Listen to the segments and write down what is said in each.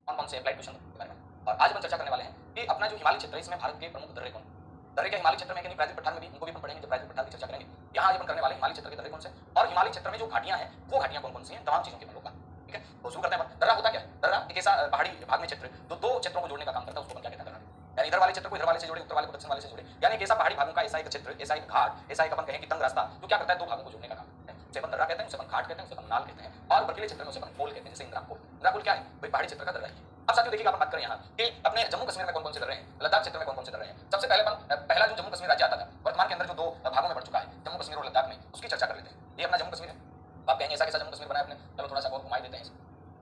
कौन कौन से अप्लाइड क्वेश्चन के बारे में। और आज हम चर्चा करने वाले हैं कि अपना जो हिमालय क्षेत्र है इसमें भारत के प्रमुख दर्रे कौन। दर्रे के हिमालय क्षेत्र में प्रायद्वीप पठार में भी उनको भी हम पढ़ेंगे, जब प्रायद्वीप पठार की चर्चा करेंगे। यहाँ अपन करने वाले हिमालय क्षेत्र के दर्रे कौन से और हिमालय क्षेत्र में जो घाटियां हैं वो घाटियां कौन कौन सी हैं, तमाम चीजों के बारे में। ठीक है, तो शुरू करते हैं। दर्रा होता क्या है? दर्रा एक ऐसा पहाड़ी भाग में क्षेत्र जो दो क्षेत्रों को जोड़ने का काम करता है, उसको क्या कहते हैं? यानी इधर वाले क्षेत्र को इधर वाले से जोड़े, उत्तर वाले को दक्षिण वाले से जोड़े, यानी एक ऐसा पहाड़ी भागों का ऐसा एक क्षेत्र, ऐसा एक घाट, ऐसा एक अपन कहें कि तंग रास्ता जो क्या करता है, दो भागों को जोड़ने का काम करता है। उसे अपन दर्रा कहते हैं, उसे अपन घाट कहते हैं, उसे अपन नाल कहते हैं, और बर्फीले क्षेत्र में उसे अपन पोल कहते हैं, जैसे इंद्रापुल। इंद्रापुल क्या है भाई? पहाड़ी क्षेत्र का दर्रा है। अब साथियों देखिए, अपन बात करें यहाँ कि अपने जम्मू कश्मीर में कौन कौन से दर्रे हैं, लद्दाख क्षेत्र में कौन कौन से दर्रे हैं। सबसे पहले अपन पहला जो जम्मू कश्मीर राज्य आता था, वर्तमान के अंदर जो दो भागों में बढ़ चुका है, जम्मू कश्मीर और लद्दाख में, उसकी चर्चा कर लेते हैं। ये अपना जम्मू कश्मीर है। आप कहेंगे ऐसा कैसा जम्मू कश्मीर बनाया आपने? चलो थोड़ा सा और घुमाई देते हैं,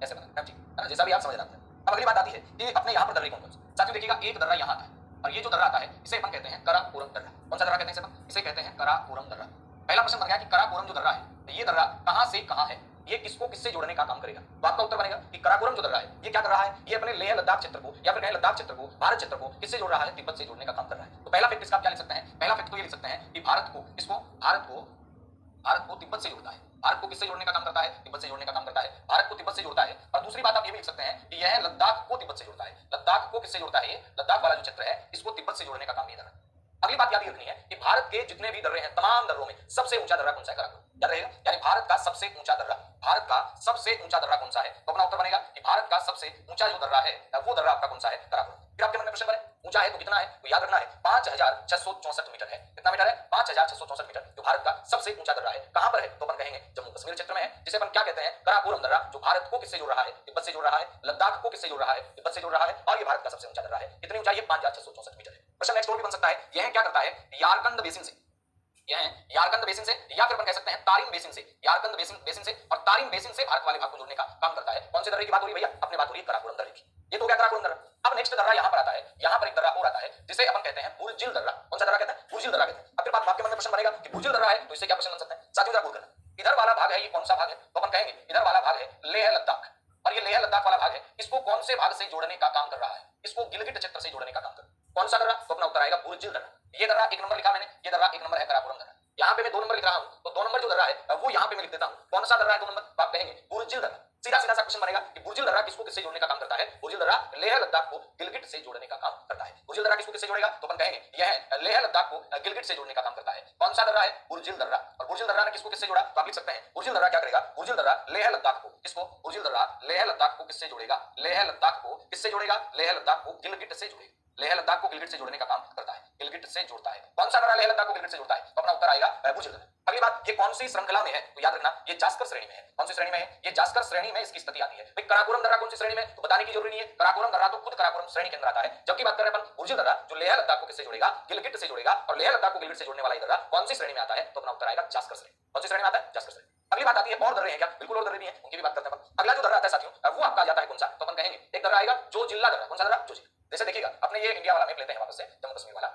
ऐसे बना ठीक है ना, जैसा भी आप समझ रहे हैं। अब अगली बात आती है कि अपने यहाँ पर दर्रे कौन कौन से। साथियों देखिएगा, एक दर्रा यहाँ आता है और ये जो दर्रा आता है इसे अपन कहते हैं कराकोरम दर्रा। कौन सा दर्रा कहते हैं इसे? कहते हैं कराकोरम दर्रा। पहला प्रश्न बन गया कि कराकोरम जो दर्रा है, ये दर्रा कहां से कहां है, ये किसको किससे जोड़ने का काम करेगा। तो आपका उत्तर बनेगा कि कराकोरम जो दर्रा है ये क्या कर रहा है, ये अपने लेह लद्दाख क्षेत्र को या फिर कहें लद्दाख क्षेत्र को, भारत क्षेत्र को किससे जोड़ रहा है? तिब्बत से जोड़ने का काम कर रहा है। तो पहला फैक्ट इसका क्या लिख सकते हैं? पहला फैक्ट तो ये लिख सकते हैं कि भारत को तिब्बत से जोड़ता है। भारत को किससे जोड़ने का काम करता है? तिब्बत से जोड़ने का काम करता है। भारत को तिब्बत से जोड़ता है। और दूसरी बात आप ये भी लिख सकते हैं कि यह लद्दाख को तिब्बत से जोड़ता है। लद्दाख को किससे जोड़ता है? ये लद्दाख वाला जो क्षेत्र है इसको तिब्बत से जोड़ने का काम ये दर्रा। अगली बात याद रखनी है कि भारत के जितने भी दर्रे हैं, तमाम दर्रों में सबसे ऊंचा दर्रा कौन सा है? कराकोरम। याद रहेगा, यानी भारत का सबसे ऊंचा दर्रा, भारत का सबसे ऊंचा दर्रा कौन सा है? तो अपना उत्तर बनेगा कि भारत का सबसे ऊंचा जो दर्रा है वो दर्रा आपका कौन सा है? कराकोरम। फिर आपके मन में प्रश्न बने, ऊंचा है तो कितना है? तो याद रखना है 5664 मीटर है। कितना मीटर है? 5664 मीटर, जो भारत का सबसे ऊंचा दर्रा है। कहां पर है? तो अपन कहेंगे जम्मू कश्मीर क्षेत्र में है, जिसे अपन क्या कहते हैं? कराकोरम दर्रा, जो भारत को किससे जोड़ रहा है? तिब्बत से जोड़ रहा है। लद्दाख को किससे जोड़ रहा है? तिब्बत से जोड़ रहा है। और ये भारत का सबसे ऊंचा दर्रा है। कितनी ऊंचाई है? 5664 मीटर है। प्रश्न नेक्स्ट और भी बन सकता है, यह क्या करता है? यारकंद बेसिन से, यह यारकंद बेसिन से, या फिर अपन कह सकते हैं तारिम बेसिन से, यारकंद बेसिन से और तारिम बेसिन से भारत वाले भाग को जोड़ने का काम करता है। कौन से दर्रे की बात हो रही है भैया? अपने बात हो रही है कराकोरम दर्रे की। ये तो हो गया कराकोरम दर्रा। अब नेक्स्ट दर्रा यहां पर आता है, यहां पर एक दर्रा और आता है जिसे अपन कहते हैं बुर्जिल दर्रा। कौन सा दर्रा कहते हैं? बुर्जिल दर्रा कहते हैं। अब फिर बात आपके मन में प्रश्न बनेगा कि बुर्जिल दर्रा है तो इससे क्या प्रश्न बन सकता है? साथियों जरा गौर करना, इधर वाला भाग है, ये कौन सा भाग है? तो अपन कहेंगे इधर वाला भाग है लेह लद्दाख, और ये लेह लद्दाख वाला भाग है, इसको कौन से भाग से जोड़ने का काम कर रहा है? इसको गिलगिट क्षेत्र से जोड़ने का काम कर रहा है। कौन सा दर्रा? तो अपना उत्तर आएगा बुर्जिल दर्रा। ये दर्रा एक नंबर लिखा मैंने, ये दर्रा एक नंबर है कराकोरम दर्रा। यहाँ पे मैं 2 नंबर लिख रहा हूं, तो 2 नंबर जो दर्रा है वो यहाँ पे मैं लिख देता हूं। कौन सा दर्रा है 2 नंबर? तो आप कहेंगे बुर्जिल दर्रा। सीधा सीधा सा क्वेश्चन बनेगा कि बुर्जिल दर्रा किसको किससे जोड़ने का काम करता है? बुर्जिल दर्रा लेह लद्दाख को गिलगिट से जोड़ने का काम करता है। बुर्जिल दर्रा किसको किससे जोड़ेगा? तो अपन कहेंगे यह लेह लद्दाख को गिलगिट से जोड़ने का काम करता है। कौन सा दर्रा है? बुर्जिल दर्रा। और बुर्जिल दर्रा ने किसको किससे जोड़ा? तो आप लिख सकते हैं बुर्जिल दर्रा क्या करेगा? बुर्जिल दर्रा लेह लद्दाख को, इसको बुर्जिल दर्रा लेह लद्दाख को किससे जोड़ेगा? लेह लद्दाख को किससे जोड़ेगा? लेह लद्दाख को गिलगिट से जोड़ेगा। लेह लद्दाख को गिलगिट से जोड़ने का काम करता है, गिलगिट से जोड़ता है। कौन सा दर्रा लेह लद्दाख को गिलगिट से जोड़ता है? तो अपना उत्तर आएगा बुर्जिल दर्रा। अगली बात, ये कौन सी श्रृंखला में है? तो याद रखना ये जास्कर श्रेणी में है। कौन सी श्रेणी में है? ये जास्कर श्रेणी में इसकी स्थिति आती है। भाई कराकोरम दर्रा कौन सी श्रेणी में? तो बताने की जरूरत नहीं है, कराकोरम दर्रा तो खुद कराकोरम श्रेणी के अंदर आता है। जबकि बात कर रहे हैं अपन बुर्जिल दर्रा, जो लेह लद्दाख को किससे जोड़ेगा? गिलगिट से जोड़ेगा। और लेह लद्दाख को गिलगिट से जोड़ने वाला ये दर्रा कौन सी श्रेणी में आता है? तो अपना उत्तर आएगा जास्कर श्रेणी। कौन सी श्रेणी में आता है? जास्कर श्रेणी। अगली बात आती है और दर्रे हैं क्या? बिल्कुल और दर्रे भी हैं, उनकी भी बात करते हैं। अगला जो दर्रा आता है साथियों वो आपका आ जाता है कौन सा? तो अपन कहेंगे एक दर्रा आएगा जोजिला दर्रा। कौन सा दर्रा? जोजिला। जैसे देखिएगा, अपने ये इंडिया वाला मैप लेते हैं वापस से, जम्मू कश्मीर वाला,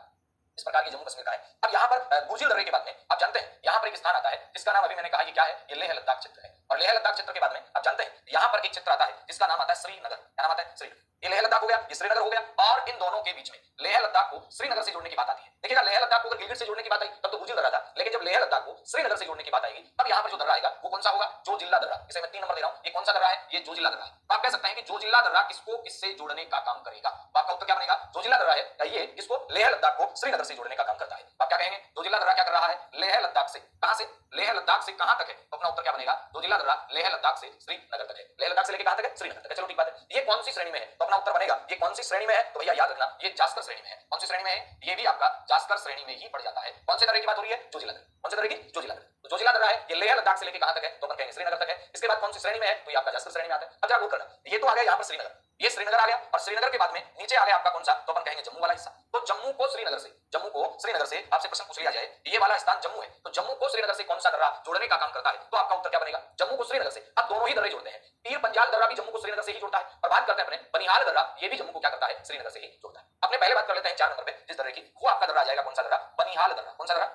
इस प्रकार की जम्मू कश्मीर का है। अब यहाँ पर बुर्जिल दर्रे के बाद में आप जानते हैं यहाँ पर एक स्थान आता है जिसका नाम अभी मैंने कहा ये क्या है? ये लेह लद्दाख क्षेत्र है। और लेह लद्दाख क्षेत्र के बाद में आप जानते हैं यहाँ पर एक क्षेत्र आता है जिसका नाम आता है श्रीनगर। क्या नाम आता है? श्रीनगर। ये लेह लद्दाख हो गया, ये श्रीनगर हो गया, और इन दोनों के बीच में लेह लद्दाख को श्रीनगर से जोड़ने की बात आती है। देखिएगा, लेह लद्दाख को अगर गिलगिट से जोड़ने की बात आई तब तो बुर्जिल दर्रा था, लेकिन जब लेह लद्दाख को श्रीनगर से जोड़ने की बात आएगी तब यहाँ पर जो दर्रा आएगा वो कौन सा होगा? जोजिला दर्रा। इसे मैं 3 नंबर दे रहा हूँ। ये कौन सा दर्रा है? ये जोजिला दर्रा। तो आप कह सकते हैं कि जोजिला दर्रा किसको किससे जोड़ने का काम करेगा? तो आपका उत्तर क्या बनेगा? जोजिला दर्रा है ये किसको? लेह लद्दाख को श्रीनगर से जोड़ने का काम करता है। आप क्या कहेंगे? जोजिला दर्रा क्या कर रहा है? लेह लद्दाख से, कहां से? लेह लद्दाख से कहां तक है? तो अपना उत्तर क्या बनेगा? जोजिला दर्रा लेह लद्दाख से श्रीनगर तक है। लेह लद्दाख से लेके कहां तक है? श्रीनगर तक है। चलो ठीक बात है। ये कौन सी श्रेणी में है? तो अपना उत्तर बनेगा ये कौन सी श्रेणी में है? तो भैया याद रखना ये जास्कर श्रेणी में है। कौन सी श्रेणी में है? ये भी आपका जास्कर श्रेणी में ही पड़ जाता है। कौन से दर्रे की बात हो रही है? जोजिला दर्रा। कौन से दर्रे की? जोजिला दर्रा। तो जोजिला दर्रा है ये लेह लद्दाख से लेके कहां तक है? तो अपन कहेंगे श्रीनगर तक है। इसके बाद कौन सी श्रेणी में है? तो ये आपका जास्कर श्रेणी में आता है। अब जरा गौर करना, ये तो आ गया यहाँ पर श्रीनगर, ये श्रीनगर आ गया, और श्रीनगर के बाद में नीचे आ गया आपका कौन सा? तो अपन कहेंगे जम्मू वाला हिस्सा। तो जम्मू को श्रीनगर से आपसे प्रश्न पूछ लिया जाए, ये वाला स्थान जम्मू है, तो जम्मू को श्रीनगर से कौन सा दर्रा जोड़ने का काम करता है? तो आपका उत्तर क्या बनेगा? जम्मू को श्रीनगर से। अब दोनों ही दर्रे जोड़ते हैं, पीर पंजाल दर्रा भी जम्मू को श्रीनगर से ही जोड़ता है, और बात करते हैं अपने बनिहाल दर्रा, ये भी जम्मू को क्या करता है? श्रीनगर से ही जोड़ता है। अपने पहले बात कर लेते हैं 4 नंबर पे जिस दर्रे की, वो आपका दर्रा आ जाएगा कौन सा दर्रा? बनिहाल दर्रा। कौन सा दर्रा?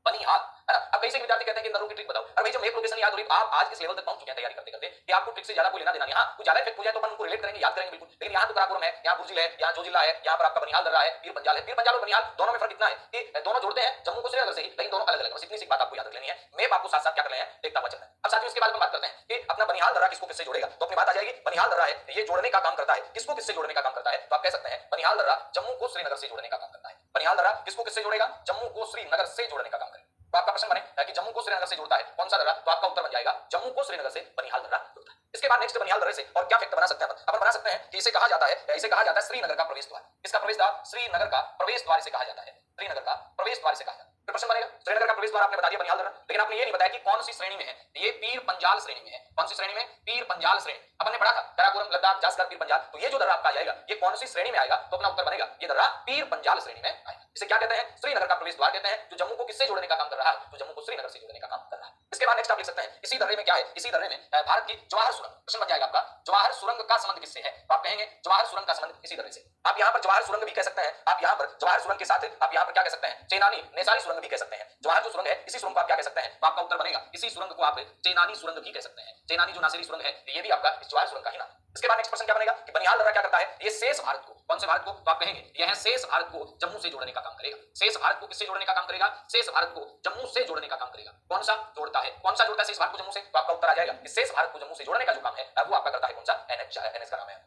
बनिहाल, है ना। अब कई से विद्यार्थी कहते हैं कि इन दरों की ट्रिक बताओ। अरे भाई जब मेक लोकेशन याद हो रही, आप आज इस लेवल तक पहुंच चुके हैं तैयारी करते करते कि आपको ट्रिक से ज्यादा कोई लेना देना नहीं। हाँ कुछ ज्यादा इफेक्ट हो जाए तो अपन उनको रिलेट करेंगे, याद करेंगे बिल्कुल, लेकिन यहाँ तो काराकोरम है, यहाँ बुर्जिल है, यहाँ जोजिला है, यहाँ पर आपका बनिहाल दर्रा है, पीर पंजाल है। पीर पंजाल और बनिहाल दोनों में फर्क इतना है कि दोनों जोड़ते हैं जम्मू को श्रीनगर से ही, लेकिन दोनों अलग अलग। बस इतनी सी बात आपको याद रख लेनी है। मैप आपको साथ साथ क्या कर रहे हैं देखता हुआ चलना है। अब साथियों इसके बाद हम बात करते हैं कि अपना बनिहाल दर्रा किसको किससे जोड़ेगा, तो अपनी बात आ जाएगी बनिहाल दर्रा है ये जोड़ने का काम करता है। किसको किससे जोड़ने का काम करता है, तो आप कह सकते हैं बनिहाल दर्रा जम्मू को श्रीनगर से जोड़ने का काम करता है। बनिहाल दर्रा किसको किससे जोड़ेगा, जम्मू को श्रीनगर से जोड़ने का काम करेगा। तो आपका प्रश्न बने कि जम्मू को श्रीनगर से जोड़ता है कौन सा दर्रा, तो आपका उत्तर बन जाएगा जम्मू को श्रीनगर से बनिहाल दर्रा जोड़ता है। इसके बाद नेक्स्ट बनिहाल दर्रे से और क्या फैक्ट बना सकते हैं अपन बना सकते हैं कि इसे कहा जाता है श्रीनगर का प्रवेश द्वार। इसका प्रवेश द्वार श्रीनगर का प्रवेश द्वार इसे कहा जाता है, श्रीनगर का प्रवेश द्वार इसे कहा जाता है। फिर प्रश्न बनेगा श्रीनगर का प्रवेश द्वार आपने बता दिया बनिहाल दर्रा, लेकिन आपने ये नहीं बताया कि कौन सी श्रेणी में है। ये पीर पंजाल श्रेणी में है। कौन सी श्रेणी में, पीर पंजाल श्रेणी। अपन ने पढ़ा था काराकोरम, लद्दाख, जास्कर, पीर पंजाल, तो ये जो दर्रा आपका आ जाएगा ये कौन सी श्रेणी में आएगा, तो अपना उत्तर बनेगा ये दर्रा पीर पंजाल श्रेणी में आएगा। इसे क्या कहते हैं, श्रीनगर का प्रवेश द्वार कहते हैं, जो जम्मू को किससे जोड़ने का काम कर रहा है, तो जम्मू को श्रीनगर से जोड़ने का काम कर रहा है। इसके बाद नेक्स्ट आप लिख सकते हैं इसी दर्रे में क्या है, इसी दर्रे में भारत की जवाहर सुरंग। प्रश्न बन जाएगा आपका जवाहर सुरंग का संबंध किससे है, तो आप कहेंगे जवाहर सुरंग का संबंध इसी दर्रे से। आप यहाँ पर जवाहर सुरंग भी कह सकते हैं, आप यहाँ पर जवाहर सुरंग के साथ आप यहाँ पर क्या कह सकते हैं, चेनानी नेसारी सुरंग भी कह सकते हैं। जवाहर जो सुरंग है इसी सुरंग को आप क्या कह सकते हैं, तो आपका उत्तर बनेगा इसी सुरंग को आप चेनानी सुरंग भी कह सकते हैं। चेनानी जो नासिरी सुरंग है ये भी आपका इस जवाहर सुरंग का ही नाम है। इसके बाद नेक्स्ट प्रश्न क्या बनेगा कि बनिहाल दर्रा क्या करता है, ये शेष भारत को, कौन से भारत को, तो आप कहेंगे यह शेष भारत को जम्मू से जोड़ने का काम करेगा। शेष भारत को किससे जोड़ने का काम करेगा, शेष भारत को जम्मू से जोड़ने का काम करेगा। कौन सा जोड़ता है, कौन सा जोड़ता है शेष भारत को जम्मू से, तो आपका उत्तर आ जाएगा कि शेष भारत को जम्मू से जोड़ने का जो काम है वो आपका करता है कौन सा, एनएच का नाम है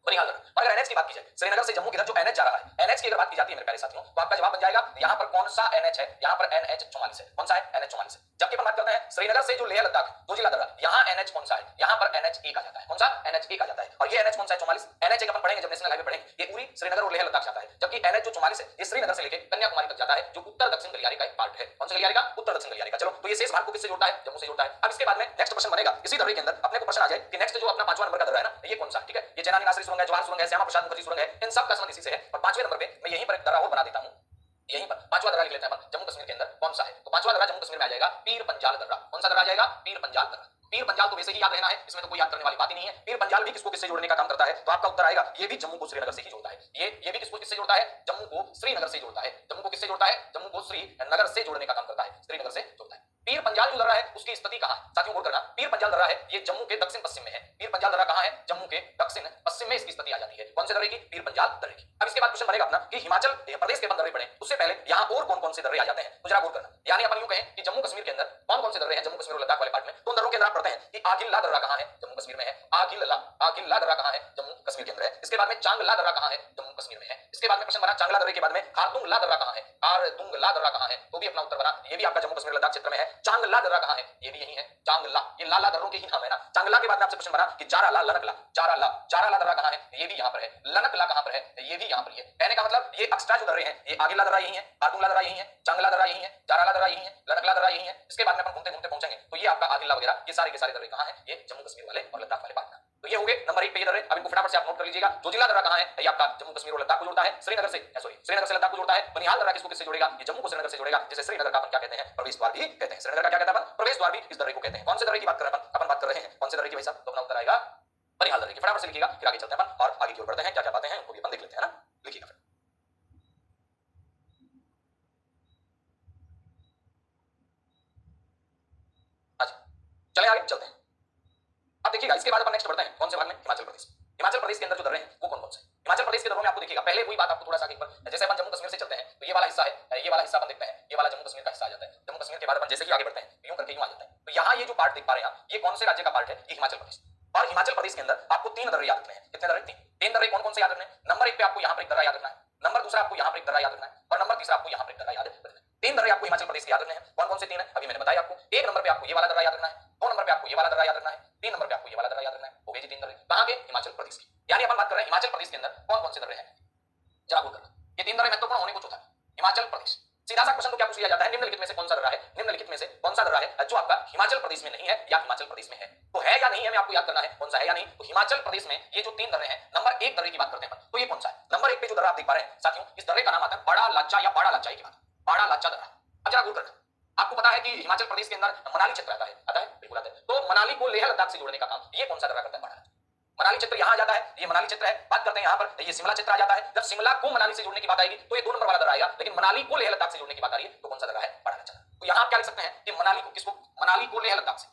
बनिहाल दर्रा। और अगर एनएच की बात की जाए श्रीनगर से जम्मू की तरफ जो एनएच जा रहा है, एनएच की अगर बात की जाती है मेरे प्यारे साथियों, तो आपका जवाब बन जाएगा यहाँ पर कौन सा एनएच है, यहाँ पर एनएच 44 है। कौन सा है, एनएच 44 है। जबकि अपन बात करते हैं श्रीनगर से जो लेह लद्दाख जोजिला दर्रा, यहाँ एनएच कौन सा है, यहाँ पर एनएच 1 आ जाता है। कौन सा, एनएच 1 आ जाता है। और ये एनएच कौन सा है, 44। एनएच 1 अपन पढ़ेंगे जब नेशनल हाईवे पढ़ेंगे, ये पूरी श्रीनगर और लेह लद्दाख जाता है। जबकि एनएच जो 44 है ये श्रीनगर से लेकर कन्याकुमारी तक जाता है, जो उत्तर दक्षिण गलियारे का एक पार्ट है। कौन सा गलियारे का, उत्तर दक्षिण गलियारे का। चलो तो ये शेष भारत को किससे जोड़ता है, जम्मू से जोड़ता है। अब इसके बाद में नेक्स्ट प्रश्न बनेगा इसी दर्रे के अंदर अपने को प्रश्न आ जाए कि नेक्स्ट जो अपना 5वां नंबर का दर्रा है ना, ये कौन सा, ठीक है, ये चेनानी नासिरी सुरंग है, जवाहर सुरंग है, श्यामा प्रसाद मुखर्जी सुरंग है, इन सब का संबंध इसी से है। और 5वें नंबर पे मैं यहीं पर एक दर्रा और बना देता हूं, यहीं पर 5वां दर्रा लिख लेते हैं अपन जम्मू कश्मीर के अंदर कौन सा है, तो 5वां दर्रा जम्मू कश्मीर में आ जाएगा पीर पंजाल दर्रा। कौन सा दर्रा आ जाएगा, पीर पंजाल दर्रा। पीर पंजाल तो वैसे ही याद रहना है, इसमें तो कोई याद करने वाली बात ही नहीं है। पीर पंजाल भी किसको किससे जोड़ने का काम करता है, तो आपका उत्तर आएगा ये भी जम्मू को श्रीनगर से ही जोड़ता है। ये भी किसको किससे जोड़ता है, जम्मू को श्रीनगर से जोड़ता है। जम्मू को किससे जोड़ता है, जम्मू को श्रीनगर से जोड़ने का काम करता है, श्रीनगर से जोड़ता है। पीर पंजाल जो दर्रा है उसकी स्थिति कहां, साथियों गौर करना, पीर पंजाल दर्रा है ये जम्मू के दक्षिण पश्चिम में है। पीर पंजाल दर्रा कहां है, जम्मू के दक्षिण पश्चिम में इसकी स्थिति आ जाती है। कौन से दर्रे की, पीर पंजाल दर्रे की। अब इसके बाद क्वेश्चन बनेगा अपना कि हिमाचल प्रदेश के दर्रे पड़े, उससे पहले यहां और कौन कौन से दर्रे आ जाते हैं, तो जरा गौर करना। यानी अपन यूं कहें कि जम्मू कश्मीर के अंदर कौन कौन से दर्रे हैं, जम्मू कश्मीर और लद्दाख वाले पार्ट में, तो उन दर्रों के अंदर आप पढ़ते हैं कि आगिल्ला दर्रा कहां है, जम्मू कश्मीर में है। आगिल्ला दर्रा कहां है, जम्मू कश्मीर के अंदर है। इसके बाद में चांगला दर्रा कहां है, जम्मू कश्मीर में है। इसके बाद में प्रश्न बना चांगला दर्रे के बाद में खारदुंगला दर्रा कहां है, खारदुंगला दर्रा कहां है, तो भी अपना उत्तर बना ये भी आपका जम्मू कश्मीर लद्दाख क्षेत्र में है। चांगला दर्रा कहां है, ये भी यही है, चांगला। ये लाला दर्रों के ही नाम है ना। चांगला के बाद में आपसे प्रश्न बना कि जाराला लनकला, जाराला दर्रा कहां है, ये भी यहां पर है। लनकला कहां पर है, ये भी यहां पर है। कहने का मतलब ये एक्स्ट्रा जो दर्रे हैं, ये आगिल्ला दर्रा यही है, खारदुंगला दर्रा यही है, चांगला दर्रा यही है, जाराला दर्रा यही है, लनकला दर्रा यही है। इसके बाद में अपन घूमते घूमते पहुंचेंगे तो ये आपका आगिल्ला वगैरह ये सारे के सारे दर्रे कहां हैं, ये जम्मू कश्मीर वाले और लद्दाख वाले पार्ट में। तो ये हो गए नंबर 1 पे ये दर्रे। अब इनको फटाफट से आप नोट कर लीजिएगा। जोजिला दर्रा कहां है, ये आपका जम्मू कश्मीर और लद्दाख को जोड़ता है, श्रीनगर से लद्दाख को जोड़ता है। बनिहाल दर्रा किसको किससे जोड़ेगा, ये जम्मू को श्रीनगर से जोड़ेगा, जिसे श्रीनगर का अपन क्या कहते हैं, प्रवेश द्वार भी कहते हैं। श्रीनगर का क्या कहते हैं अपन, प्रवेश द्वार भी इस दर्रे को कहते हैं। कौन से दर्रे की बात कर रहे हैं अपन बात कर रहे हैं कौन से दर्रे की भाई साहब, तो अपना उत्तर आएगा बनिहाल दर्रे की। फटाफट से लिखिएगा, फिर आगे चलते हैं अपन और आगे की ओर बढ़ते हैं। क्या क्या बातें हैं उनको भी अपन देख लेते हैं ना, लिखिएगा फिर। अच्छा चलें आगे चलते हैं। अब देखिएगा इसके बाद अपन नेक्स्ट बढ़ते हैं कौन से भाग में, हिमाचल प्रदेश। हिमाचल प्रदेश के अंदर जो दर्रे हैं वो कौन कौन से। हिमाचल प्रदेश के दर्रों में आपको देखिएगा पहले वही बात आपको थोड़ा सा आगे पर, जैसे अपन जम्मू कश्मीर से चलते हैं तो ये वाला हिस्सा है, ये वाला हिस्सा अपन देखते हैं, ये वाला जम्मू कश्मीर का हिस्सा आ जाता है। जम्मू कश्मीर के बाद अपन जैसे कि आगे बढ़ते हैं यूं करके यूं आ जाते हैं, तो यहाँ ये जो पार्ट देख पा रहे हैं आप, ये कौन से राज्य का पार्ट है, ये हिमाचल प्रदेश। और हिमाचल प्रदेश के अंदर आपको 3 दर्रे याद रखने हैं। कितने दर्रे, 3 दर्रे कौन कौन से याद रखने हैं। नंबर 1 पे आपको यहाँ पर एक दर्रा याद रखना है, नंबर 2 आपको यहाँ पर एक दर्रा याद रखना है, और नंबर 3 आपको यहाँ पर एक दर्रा याद रखना है। 3 दर्रे आपको हिमाचल प्रदेश के याद रखने हैं। कौन कौन से 3 है, अभी मैंने बताया आपको। 1 नंबर पे आपको ये वाला दर्रा याद रखना है, 2 नंबर पे आपको ये वाला दर्रा याद रखना है, 3 नंबर पे आपको ये वाला दर्रा याद रखना है। हो गए जी 3 दर्रे कहां के, हिमाचल प्रदेश की। यानी अपन बात कर रहे हैं हिमाचल प्रदेश के अंदर कौन कौन से दर्रे हैं, जरा गौर करना। ये 3 दर्रे महत्वपूर्ण होने को चौथा हिमाचल प्रदेश। सीधा सा क्वेश्चन तो क्या पूछ लिया जाता है, निम्नलिखित में से कौन सा दर्रा है, निम्नलिखित में से कौन सा दर्रा है जो आपका हिमाचल प्रदेश में नहीं है या हिमाचल प्रदेश में है। तो है या नहीं है, मैं आपको याद करना है कौन सा है या नहीं। तो हिमाचल प्रदेश में ये जो 3 दर्रे हैं, नंबर 1 दर्रे की बात करते हैं, तो ये कौन सा है। नंबर 1 पे जो दर्रा आप देख पा रहे हैं साथियों, इस दर्रे का नाम आता है बड़ा लाचा या बड़ा लाचा की बात, बड़ा लाचा दर्रा। अब जरा गौर करना, आपको पता है कि हिमाचल प्रदेश के अंदर मनाली क्षेत्र आता है, बिल्कुल आता है। तो मनाली को लेह लद्दाख से जोड़ने का काम ये कौन सा दर्रा करता है, बड़ा मनाली क्षेत्र यहाँ आ जाता है, ये मनाली क्षेत्र है। बात करते हैं यहाँ पर ये शिमला क्षेत्र आ जाता है। जब शिमला को मनाली से जोड़ने की बात आएगी तो ये 2 नंबर वाला दर्रा आएगा, लेकिन मनाली को लेह लद्दाख से जोड़ने की बात आ रही है तो कौन सा दर्रा है, बड़ा लाचा। तो यहां आप क्या लिख सकते हैं कि मनाली को किसको, मनाली को लेह लद्दाख से,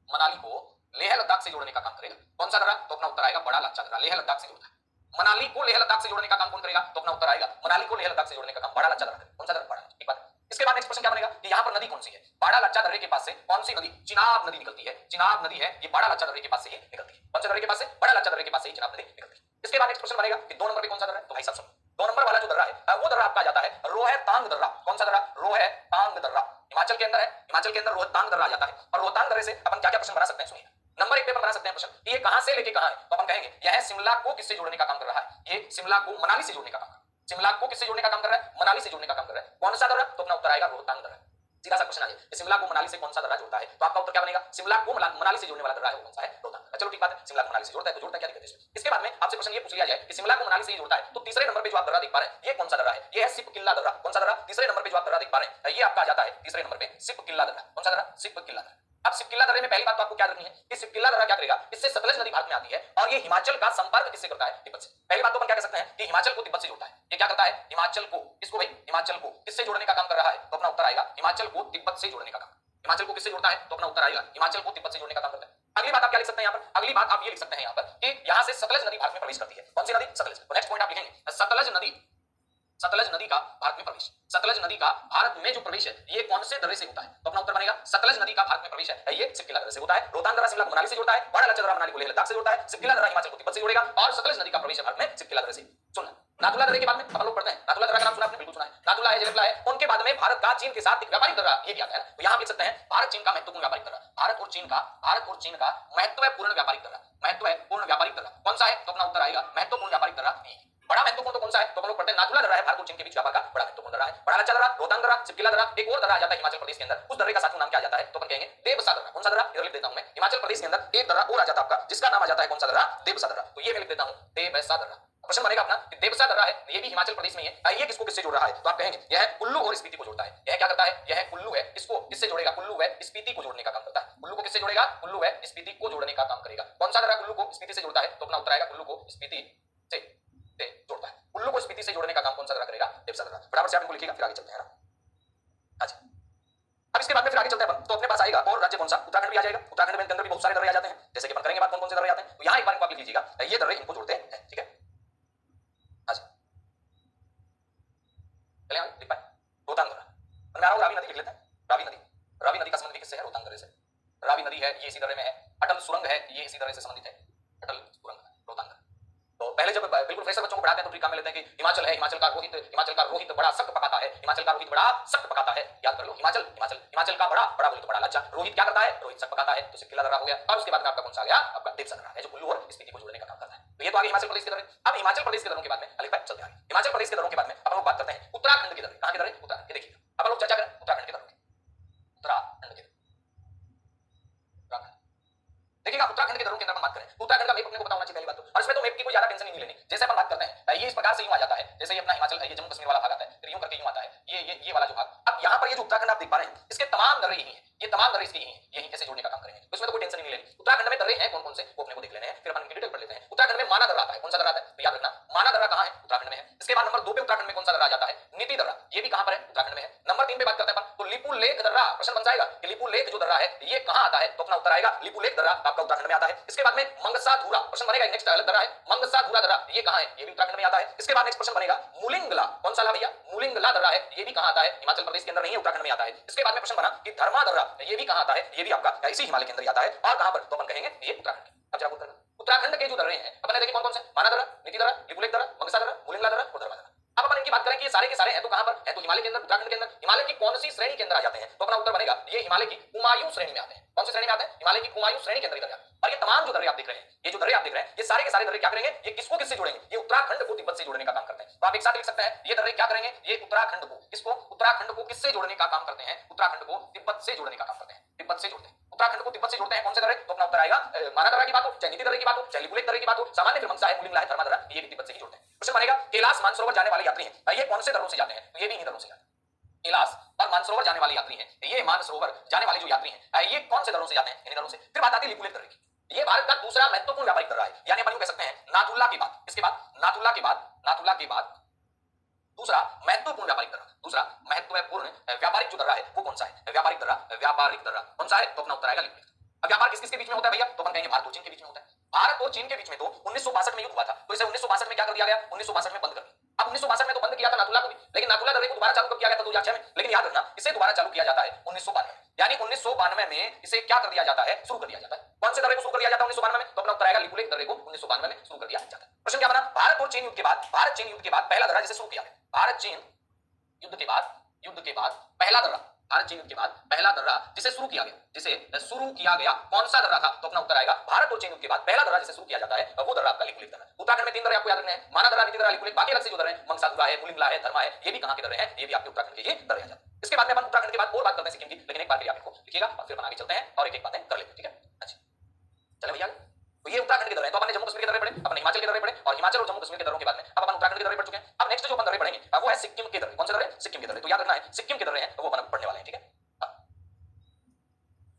मनाली को लेह लद्दाख से जोड़ने का काम करेगा कौन सा दर्रा, तो अपना उत्तर आएगा बड़ा लाचा दर्रा, लेह लद्दाख से जोड़ता है। मनाली को लेह लद्दाख से जोड़ने का काम कौन करेगा, तो अपना उत्तर आएगा मनाली को लेह लद्दाख से जोड़ने का काम बड़ा लाचा दर्रा, कौन सा दर्रा, बड़ा। एक बात, इसके बाद नेक्स्ट क्वेश्चन क्या बनेगा कि यहां पर नदी कौन सी है, बाड़ा लच्चा दर्रे के पास से कौन सी नदी, चिनाब नदी निकलती है, चिनाब नदी है ये बाड़ा लच्चा दर्रे के पास से ही निकलती है, कौन से दर्रे के पास से, बड़ा लच्चा दर्रे के पास से ही चिनाब नदी निकलती है। इसके बाद नेक्स्ट क्वेश्चन बनेगा कि 2 नंबर पे कौन सा दर्रा है, तो भाई साहब सुनो, 2 नंबर वाला जो दर्रा है वो दर्रा आपका आ जाता है रोहतांग दर्रा, कौन सा दर्रा, रोहतांग दर्रा, हिमाचल के अंदर है, हिमाचल के अंदर रोहतांग दर्रा आ जाता है। और रोहतांग दर्रे से अपन क्या क्या प्रश्न बना सकते हैं, सुनिए। नंबर 1 पे बना सकते हैं प्रश्न कि ये कहां से लेके कहां है, तो अपन कहेंगे यह शिमला को किससे जोड़ने का काम कर रहा है, ये शिमला को मनाली से जोड़ने का काम, शिमला को किससे जोड़ने का काम कर रहा है, मनाली से जोड़ने का काम कर रहा है, कौन सा दर्रा, तो अपना उत्तर आएगा रोहतांग दर्रा। सीधा सा क्वेश्चन आ जाए शिमला को मनाली से कौन सा दर्रा जोड़ता है, तो आपका उत्तर क्या बनेगा, शिमला को मनाली से जोड़ने वाला दर्रा है कौन सा है, रोहतांग। चलो ठीक बात है, शिमला को मनाली से जोड़ता है तो जोड़ता क्या दिक्कत है इसमें। इसके बाद में आपसे क्वेश्चन ये पूछ लिया जाए कि शिमला को मनाली से जोड़ता है तो तीसरे नंबर पे जो आप दर्रा देख पा रहे हैं ये कौन सा दर्रा है, ये है सिप किला दर्रा, कौन सा दर्रा, तीसरे नंबर पे जो आप दर्रा देख पा रहे हैं ये आपका आ जाता है तीसरे नंबर पे सिप किला दर्रा, कौन सा दर्रा, सिप किला दर्रा। अब सिपकिला दर्रे में पहली बात तो आपको क्या रखनी है कि सिपकिला दर्रा क्या करेगा, इससे सतलज नदी भारत में आती है और ये हिमाचल का संपर्क किससे करता है, तिब्बत से। पहली बात तो अपन क्या कह सकते हैं कि हिमाचल को तिब्बत से जोड़ता है, ये क्या करता है, हिमाचल को, इसको भाई हिमाचल को किससे जोड़ने का काम कर रहा है, तो अपना उत्तर आएगा हिमाचल को तिब्बत से जोड़ने का काम, हिमाचल को किससे जोड़ता है, तो अपना उत्तर आएगा हिमाचल को तिब्बत से जोड़ने का काम करता है। अगली बात आप क्या लिख सकते हैं यहाँ पर, अगली बात आप ये लिख सकते हैं यहाँ पर कि यहाँ से सतलज नदी भारत में प्रवेश करती है, कौन सी नदी, सतलज। तो नेक्स्ट पॉइंट आप लिखेंगे सतलज नदी, सतलज नदी का भारत में प्रवेश, सतलज नदी का भारत में जो प्रवेश है ये कौन से दर्रे से होता है, तो अपना उत्तर बनेगा सतलज नदी का भारत में प्रवेश है ये सिपकिला दर्रे से होता है। रोहतांग दर्रा शिमला को मनाली से जोड़ता है, बड़ा लच्चा दर्रा मनाली को लेह लद्दाख से जोड़ता है, सिपकिला दर्रा हिमाचल को तिब्बत से जोड़ेगा और सतलज नदी का प्रवेश है भारत में सिपकिला दर्रे से। सुनना, नाथुला दर्रे के बाद में अपन लोग पढ़ते हैं, नाथुला दर्रा का नाम सुना आपने, बिल्कुल सुना है, नाथुला है, जगतला है, उनके बाद में भारत का चीन के साथ एक व्यापारिक दर्रा ये भी आता है। तो यहाँ लिख सकते हैं भारत चीन का महत्वपूर्ण व्यापारिक दर्रा, भारत और चीन का महत्वपूर्ण व्यापारिक दर्रा, महत्वपूर्ण व्यापारिक दर्रा कौन सा है, तो अपना उत्तर आएगा महत्वपूर्ण व्यापारिक दर्रा। बड़ा महत्वपूर्ण तो कौन सा है, तो हम लोग पढ़ते हैं नाथुला दर्रा है भारत और चीन के बीच व्यापार का बड़ा महत्वपूर्ण दर्रा है, बड़ा लच्चा दर्रा, रोहतांग दर्रा, सिपकिला दर्रा, एक और दर्रा आ जाता है हिमाचल प्रदेश के अंदर, उस दर्रे का साथी नाम क्या आ जाता है, तो अपन कहेंगे देवसा दर्रा, कौन सा दर्रा, इधर लिख देता हूं मैं, हिमाचल प्रदेश के अंदर एक दर्रा और आ जाता है आपका जिसका नाम आ जाता है कौन सा दर्रा, देवसा दर्रा, तो ये मैं लिख देता हूं देवसा दर्रा। प्रश्न बनेगा अपना कि देवसा दर्रा है ये भी हिमाचल प्रदेश में है, ये किसको किससे जोड़ रहा है, तो आप कहेंगे यह कुल्लू और स्पीति को जोड़ता है, यह क्या करता है, यह कुल्लू है, इसको किससे जोड़ेगा, कुल्लू है स्पीति को जोड़ने का काम करता है, कुल्लू को किससे जोड़ेगा, कुल्लू है स्पीति को जोड़ने का काम करेगा, कौन सा दर्रा कुल्लू को स्पीति से जोड़ता है, तो अपना उत्तर आएगा कुल्लू को स्पीति से जोड़ता है, कुल्लू को स्पीति से जोड़ने का काम कौन सा दर्रा करेगा, देवसा दर्रा। फटाफट से आप इनको लिखिएगा फिर आगे चलते हैं ना। अच्छा, अब इसके बाद में फिर आगे चलते हैं अपन, तो अपने पास आएगा और राज्य कौन सा, उत्तराखंड भी आ जाएगा, उत्तराखंड में अंदर भी बहुत सारे दर्रे आ जाते हैं, जैसे कि अपन करेंगे बात कौन कौन से दर्रे आते हैं, तो यहाँ एक बार इनको आप लिख लीजिएगा, ये दर्रे इनको जोड़ते हैं, ठीक है। अच्छा चलिए आगे लिख पाए, रोहतांग दर्रा, रावी नदी लिख लेते हैं, रावी नदी का संबंध भी किससे है, रोहतांग दर्रे से, रावी नदी है ये इसी दर्रे में है, अटल सुरंग है ये इसी दर्रे से संबंधित है, अटल सुरंग रोहतांग। तो पहले जब बिल्कुल फ्रेशर बच्चों को पढ़ाते हैं तो ट्रिक में लेते हैं कि हिमाचल है, हिमाचल का रोहित बड़ा सख्त पकाता है, हिमाचल का रोहित बड़ा सख्त पकाता है, याद कर लो, हिमाचल का बड़ा बोले तो बड़ा लच्चा, रोहित क्या करता है, रोहित सख्त पकाता है, तो सिपकिला दर्रा हो गया। और उसके बाद में आपका कौन सा आ गया, आपका देवसा दर्रा है जो कुल्लू और स्पीति को जोड़ने का काम करता है। तो ये तो आगे हिमाचल प्रदेश के दर्रे। अब हिमाचल प्रदेश के दर्रों के बाद में अलिफ भाई चलते हैं, हिमाचल प्रदेश के दर्रों के बाद में अपन लोग बात करते हैं उत्तराखंड के दर्रे, कहां के दर्रे, उत्तराखंड के। देखिए अपन लोग चर्चा करें उत्तराखंड के दर्रों की, उत्तराखंड के, उत्तराखंड देखिएगा, उत्तराखंड के दर्रों के अंदर बात करें, उत्तराखंड का मैप अपने को पता होना चाहिए पहली बात तो, और इसमें तो मैप की कोई ज्यादा टेंशन नहीं लेनी, जैसे अपन बात करते हैं ये इस प्रकार से यूं आ जाता है, जैसे ये अपना हिमाचल है, ये जम्मू कश्मीर वाला भाग आता है, फिर यूं करके यूं आता है, ये वाला जो भाग। अब यहाँ पर ये जो उत्तराखंड आप देख पा रहे हैं इसके तमाम दर्रे यही हैं, ये तमाम दर्रे इसके यही हैं, यही कैसे जोड़ने का काम करेंगे, तो इसमें तो कोई टेंशन नहीं लेनी। उत्तराखंड में दर्रे हैं कौन कौन से वो अपने को देख लेने हैं, फिर अपन इनकी डिटेल पढ़ लेते हैं। उत्तराखंड में माना दर्रा आता है, कौन सा दर्रा आता है, तो याद रखना माना दर्रा कहाँ है, उत्तराखंड में है। इसके बाद नंबर 2 पे उत्तराखंड में कौन सा दर्रा आ जाता है, नीति दर्रा, ये भी कहां पर है, उत्तराखंड में है। नंबर 3 पे बात करते हैं अपन, तो लिपू लेक दर्रा, प्रश्न बन जाएगा कि लिपू लेक जो दर्रा है ये कहां आता है, तो अपना उत्तर आएगा लिपू लेक दर्रा आपका उत्तराखंड में आता है। इसके बाद में मंगसा धुरा, प्रश्न बनेगा नेक्स्ट अलग दर्रा है मंगसा धुरा दर्रा, ये कहां है, ये भी उत्तराखंड में आता है। इसके बाद नेक्स्ट प्रश्न बनेगा मुलिंगला, कौन सा भैया, मुलिंगला दर्रा है, ये भी कहां आता है, हिमाचल प्रदेश के अंदर नहीं है, उत्तराखंड में आता है। इसके बाद में प्रश्न बना कि धर्मा दर्रा, ये भी कहां आता है, ये भी आपका इसी हिमालय के अंदर आता है, और कहां पर, तो अपन कहेंगे ये उत्तराखंड। अब जरा उत्तराखंड के जो दर्रे हैं अपने देखें कौन कौन से, माना दर्रा, नीति दर्रा, लिपू लेक दर्रा, मंगसा दर्रा, मुलिंगला दर्रा और धर्मा दर्रा। अब अपन इनकी बात करें कि ये सारे के सारे हैं तो कहां पर है, तो हिमालय के अंदर, उत्तराखंड के अंदर। हिमालय की कौन सी श्रेणी के अंदर आ जाते हैं, तो अपना उत्तर बनेगा ये हिमालय की कुमायूं श्रेणी में आते हैं। कौन सी श्रेणी में आते हैं, हिमालय की कुमायूं श्रेणी के अंदर इधर। और ये तमाम जो दर्रे आप देख रहे हैं, ये जो दर्रे आप देख रहे हैं, ये सारे के सारे दर्रे क्या करेंगे, ये किसको किससे जोड़ेंगे, ये उत्तराखंड को तिब्बत से जोड़ने का काम करते हैं। तो आप एक साथ लिख सकते हैं ये दर्रे क्या करेंगे, ये उत्तराखंड को, किसको, उत्तराखंड को किससे जोड़ने का काम करते हैं, उत्तराखंड को तिब्बत से जोड़ने का काम करते हैं, तिब्बत से जोड़ते हैं, उत्तराखंड को तिब्बत से जोड़ते हैं। कौन से दर्रे, तो अपना उत्तर आएगा माना दर्रा की बात हो, चाहे नीति दर्रे की बात हो, चाहे लिपू लेक दर्रे की बात हो, सामान्य फिर मंगसा है, मुलिंगला है, धर्मा दर्रा, ये भी तिब्बत से ही जोड़ते हैं। प्रश्न बनेगा कैलाश मानसरोवर जाने वाले यात्री हैं, ये कौन से दर्रों से जाते हैं, तो ये भी इन्हीं दर्रों से जाते हैं। कैलाश और मानसरोवर जाने वाले यात्री हैं, ये मानसरोवर जाने वाले जो यात्री हैं ये कौन से दर्रों से जाते हैं, इन्हीं दर्रों से। फिर बात आती है लिपू लेक दर्रे की, ये भारत का दूसरा महत्वपूर्ण व्यापारिक दर्रा है, यानी अपन यूं कह सकते हैं नाथुला के बाद, इसके बाद नाथुला के बाद, नाथुला के बाद दूसरा महत्वपूर्ण व्यापारिक दर्रा, दूसरा महत्वपूर्ण व्यापारिक जो दर्रा है वो कौन सा है? व्यापारिक दर्रा कौन सा है? तो अपना उत्तर आएगा लिक्विड। अब व्यापार किस किस के बीच में होता है भैया? तो अपन कहेंगे भारत और चीन के बीच में होता है। भारत और चीन के बीच में तो 1962 में युद्ध हुआ था, तो इसे 1962 में क्या कर दिया गया? 1962 में बंद कर दिया। अब 1962 में तो बंद किया था नाथुला को भी, लेकिन नाथुला दर्रे को दोबारा चालू कब किया गया था? 2006 में। लेकिन याद रखना इसे दोबारा चालू किया जाता है 1992 में, यानी 1992 में इसे क्या कर दिया जाता है? शुरू कर दिया जाता है। कौन से दर्रे को शुरू कर दिया जाता है 1992 में? तो अपना उत्तर आएगा लिपुलेख दर्रे को 1992 में शुरू कर दिया जाता है। प्रश्न क्या बना? भारत और चीन युद्ध के बाद, भारत चीन युद्ध के बाद पहला दर्रा जिसे शुरू किया गया, भारत चीन युद्ध के बाद पहला दर्रा, भारत चीन युद्ध के बाद पहला दर्रा जिसे शुरू किया गया, कौन सा दर्रा था? तो अपना उत्तर आएगा भारत और चीन युद्ध के बाद पहला दर्रा जिसे शुरू किया जाता है वो दर्रा आपका लिपुलेख दर्रा। उत्तराखंड में 3 दर्रे आपको याद रखने हैं, माना दर्रा, विधि दर्रा, लिपुलेख। बाकी अलग से जो दर्रे हैं मंगसाधुरा है, पुलिंगला है, धर्मा है, ये भी कहां के दर्रे हैं? ये भी आपके उत्तराखंड के ही दर्रे आ जाते हैं। इसके बाद में अपन उत्तराखंड के बाद और बात करते हैं सिक्किम की, लेकिन एक बार के लिए आप इनको लिखिएगा और फिर अपन आगे चलते हैं और एक-एक बातें कर लेते हैं, ठीक है? अच्छा चले भैया, तो ये उत्तराखंड के दर्रे हैं। तो अपन ने जम्मू कश्मीर के दर्रे पढ़े, अपन हिमाचल के दर्रे पढ़े, और हिमाचल और जम्मू कश्मीर के दर्रों के बाद में अब अपन उत्तराखंड के दर्रे पढ़ चुके हैं। अब नेक्स्ट जो अपन दर्रे पढ़ेंगे वो है सिक्किम के दर्रे। कौन से दर्रे? सिक्किम के दर्रे। तो याद रखना है सिक्किम के दर्रे हैं वो अपन पढ़ने वाले हैं, ठीक है?